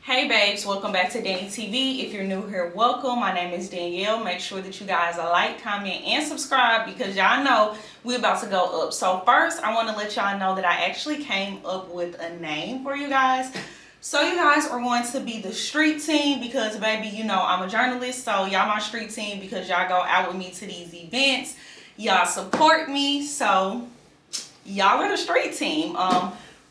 Hey babes, welcome back to Danny TV. If you're new here, welcome. My name is Danielle. Make sure that you guys like, comment, and subscribe because y'all know we're about to go up. So first, I want to let y'all know that I actually came up with a name for you guys. So you guys are going to be the street team because baby, you know I'm a journalist. So y'all my street team because y'all go out with me to these events. Y'all support me. So y'all are the street team.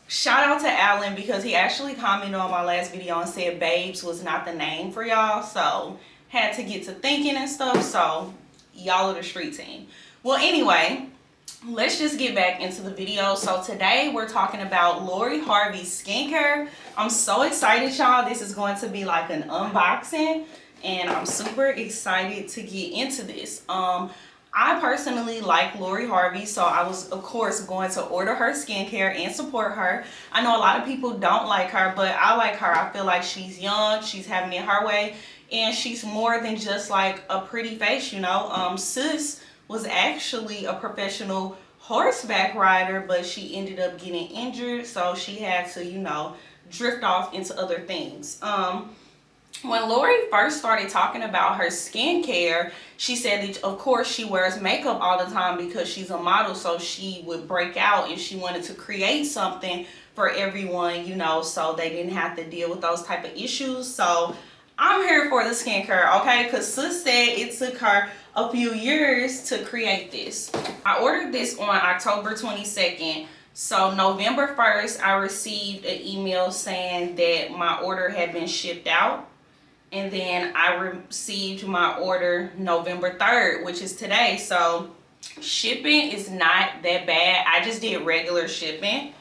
Shout out to Alan because he actually commented on my last video and said babes was not the name for y'all, so had to get to thinking and stuff. So y'all are the street team. Well, anyway, let's just get back into the video. So today we're talking about Lori Harvey's skincare. I'm so excited, y'all. This is going to be like an unboxing and I'm super excited to get into this. I personally like Lori Harvey, so I was, of course, going to order her skincare and support her. I know a lot of people don't like her, but I like her. I feel like she's young, she's having it her way, and she's more than just like a pretty face, you know. Sis was actually a professional horseback rider, but she ended up getting injured, so she had to, you know, drift off into other things. When Lori first started talking about her skincare, she said that of course she wears makeup all the time because she's a model, so she would break out and she wanted to create something for everyone, you know, so they didn't have to deal with those type of issues. So I'm here for the skincare, okay? Because sis said it took her a few years to create this. I ordered this on October 22nd. So November 1st, I received an email saying that my order had been shipped out. And then I received my order November 3rd, which is today. So shipping is not that bad. I just did regular shipping.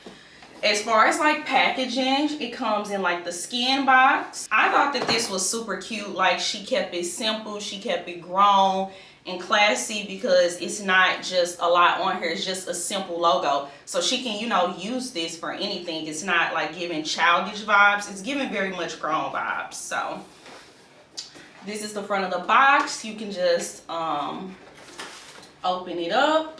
As far as like packaging, it comes in like the SKN box. I thought that this was super cute. Like she kept it simple. She kept it grown and classy because it's not just a lot on here. It's just a simple logo. So she can, you know, use this for anything. It's not like giving childish vibes. It's giving very much grown vibes. So this is the front of the box. You can just open it up.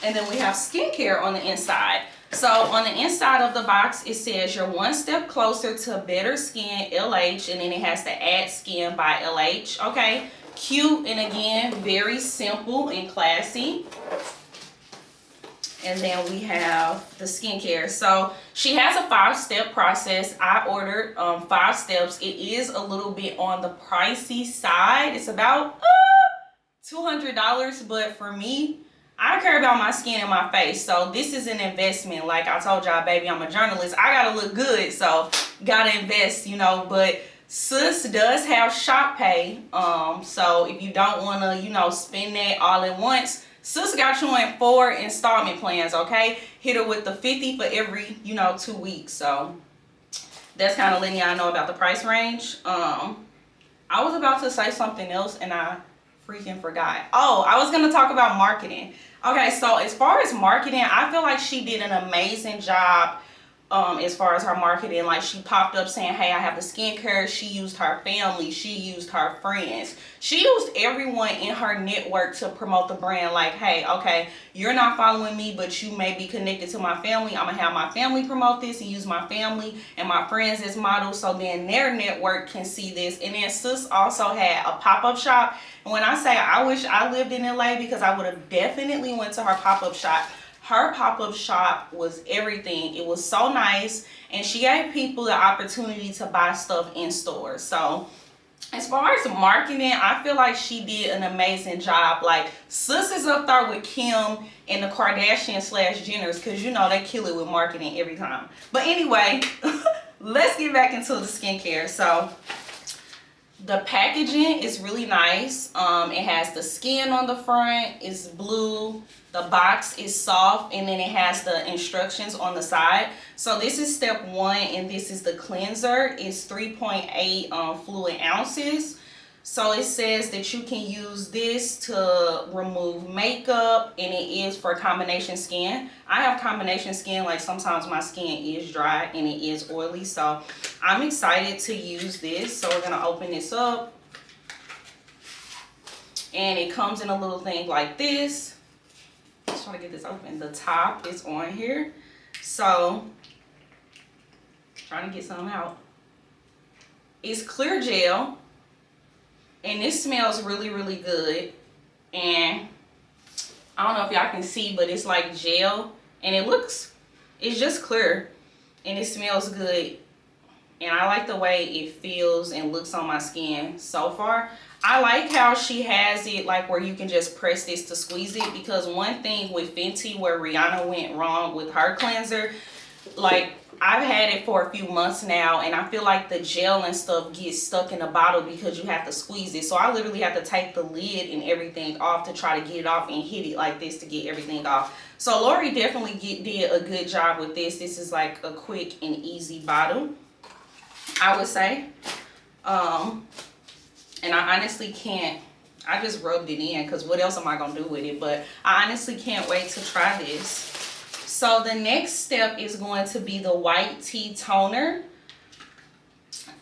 And then we have skincare on the inside. So on the inside of the box, it says you're one step closer to better skin, LH. And then it has the SKN By LH. Okay, cute and again, very simple and classy. And then we have the skincare. So she has a 5-step process. I ordered 5 steps. It is a little bit on the pricey side. It's about $200, but for me, I care about my skin and my face. So this is an investment. Like I told y'all, baby, I'm a journalist. I gotta look good, so gotta invest, you know. But sis does have shop pay. So if you don't wanna, you know, spend that all at once, sis got you in 4 installment plans, okay? Hit her with the 50 for every, you know, 2 weeks. So that's kind of letting y'all know about the price range. I was about to say something else and I freaking forgot. Oh, I was gonna talk about marketing. Okay, so as far as marketing, I feel like she did an amazing job as far as her marketing. Like she popped up saying, hey, I have the skincare. She used her family, she used her friends, she used everyone in her network to promote the brand. Like, hey, okay, you're not following me, but you may be connected to my family. I'm gonna have my family promote this and use my family and my friends as models, so then their network can see this. And then sis also had a pop-up shop. And when I say I wish I lived in LA, because I would have definitely went to her pop-up shop. Her pop-up shop was everything. It was so nice, and she gave people the opportunity to buy stuff in stores. So as far as marketing, I feel like she did an amazing job. Like sis is up there with Kim and the Kardashian/Jenners, because you know they kill it with marketing every time. But anyway, let's get back into the skincare. So the packaging is really nice. It has the skin on the front. It's blue. The box is soft, and then it has the instructions on the side. So this is step 1, and this is the cleanser. It's 3.8 fluid ounces. So it says that you can use this to remove makeup, and it is for combination skin. I have combination skin. Like sometimes my skin is dry and it is oily, so I'm excited to use this. So we're gonna open this up, and it comes in a little thing like this. Let's try to get this open. The top is on here. So Trying to get some out. It's clear gel, and this smells really, really good. And I don't know if y'all can see, but it's like gel, and it's just clear, and it smells good. And I like the way it feels and looks on my skin so far. I like how she has it like where you can just press this to squeeze it, because one thing with Fenty where Rihanna went wrong with her cleanser, like I've had it for a few months now, and I feel like the gel and stuff gets stuck in the bottle because you have to squeeze it. So I literally have to take the lid and everything off to try to get it off and hit it like this to get everything off. So Lori definitely did a good job with this. This is like a quick and easy bottle, I would say. And I honestly can't, I just rubbed it in because what else am I going to do with it? But I honestly can't wait to try this. So the next step is going to be the white tea toner.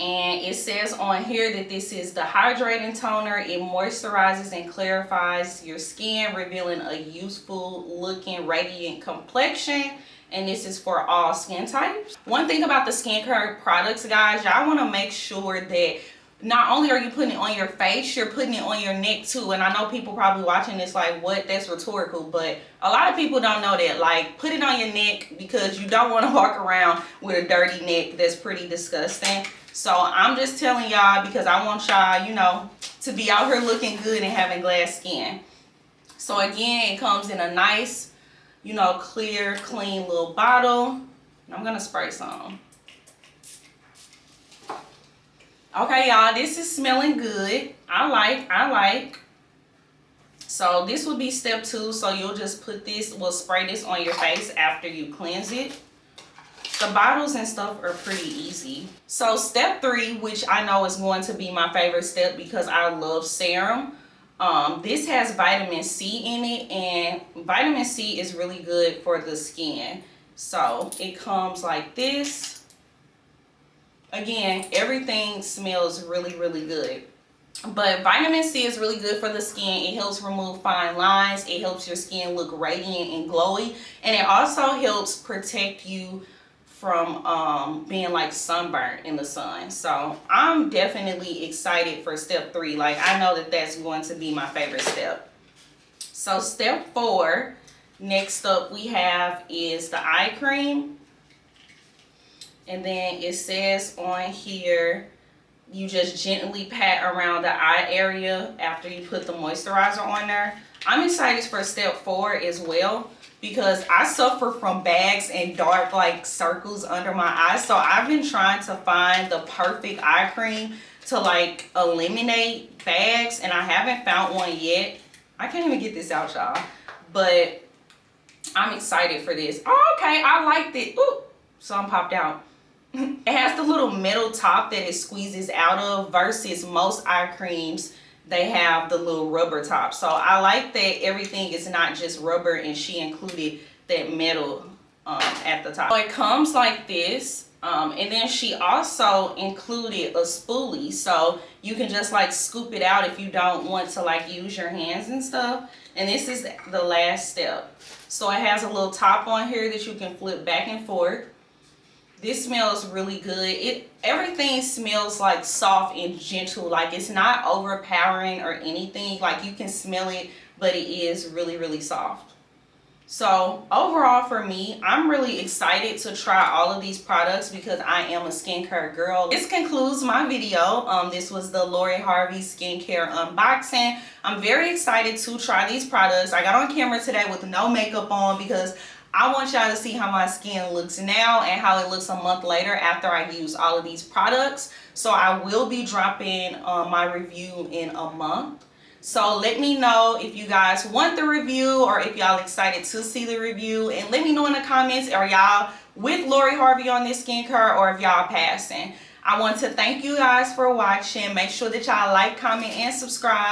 And it says on here that this is the hydrating toner. It moisturizes and clarifies your skin, revealing a youthful looking radiant complexion. And this is for all skin types. One thing about the skincare products, guys, y'all want to make sure that not only are you putting it on your face, you're putting it on your neck too. And I know people probably watching this like, what? That's rhetorical. But a lot of people don't know that. Like, put it on your neck because you don't want to walk around with a dirty neck. That's pretty disgusting. So I'm just telling y'all because I want y'all, you know, to be out here looking good and having glass skin. So again, it comes in a nice, you know, clear, clean little bottle. I'm going to spray some. Okay, y'all, this is smelling good. I like. So this will be step 2. So you'll just put this, we'll spray this on your face after you cleanse it. The bottles and stuff are pretty easy. So step 3, which I know is going to be my favorite step because I love serum. This has vitamin C in it, and vitamin C is really good for the skin. So it comes like this. Again, everything smells really, really good. But vitamin C is really good for the skin. It helps remove fine lines. It helps your skin look radiant and glowy. And it also helps protect you from being like sunburned in the sun. So I'm definitely excited for step 3. Like, I know that that's going to be my favorite step. So step 4, next up we have is the eye cream. And then it says on here, you just gently pat around the eye area after you put the moisturizer on there. I'm excited for step 4 as well because I suffer from bags and dark like circles under my eyes. So I've been trying to find the perfect eye cream to like eliminate bags, and I haven't found one yet. I can't even get this out, y'all. But I'm excited for this. Oh, okay, I liked it. Ooh, some popped out. It has the little metal top that it squeezes out of versus most eye creams, they have the little rubber top. So I like that everything is not just rubber, and she included that metal at the top. So it comes like this, and then she also included a spoolie, so you can just like scoop it out if you don't want to like use your hands and stuff. And this is the last step. So it has a little top on here that you can flip back and forth. This smells really good. Everything smells like soft and gentle. Like, it's not overpowering or anything. Like, you can smell it, but it is really, really soft. So overall for me, I'm really excited to try all of these products because I am a skincare girl. This concludes my video. This was the Lori Harvey skincare unboxing. I'm very excited to try these products. I got on camera today with no makeup on because I want y'all to see how my skin looks now and how it looks a month later after I use all of these products. So I will be dropping my review in a month. So let me know if you guys want the review or if y'all excited to see the review. And let me know in the comments, are y'all with Lori Harvey on this skincare or if y'all passing? I want to thank you guys for watching. Make sure that y'all like, comment, and subscribe.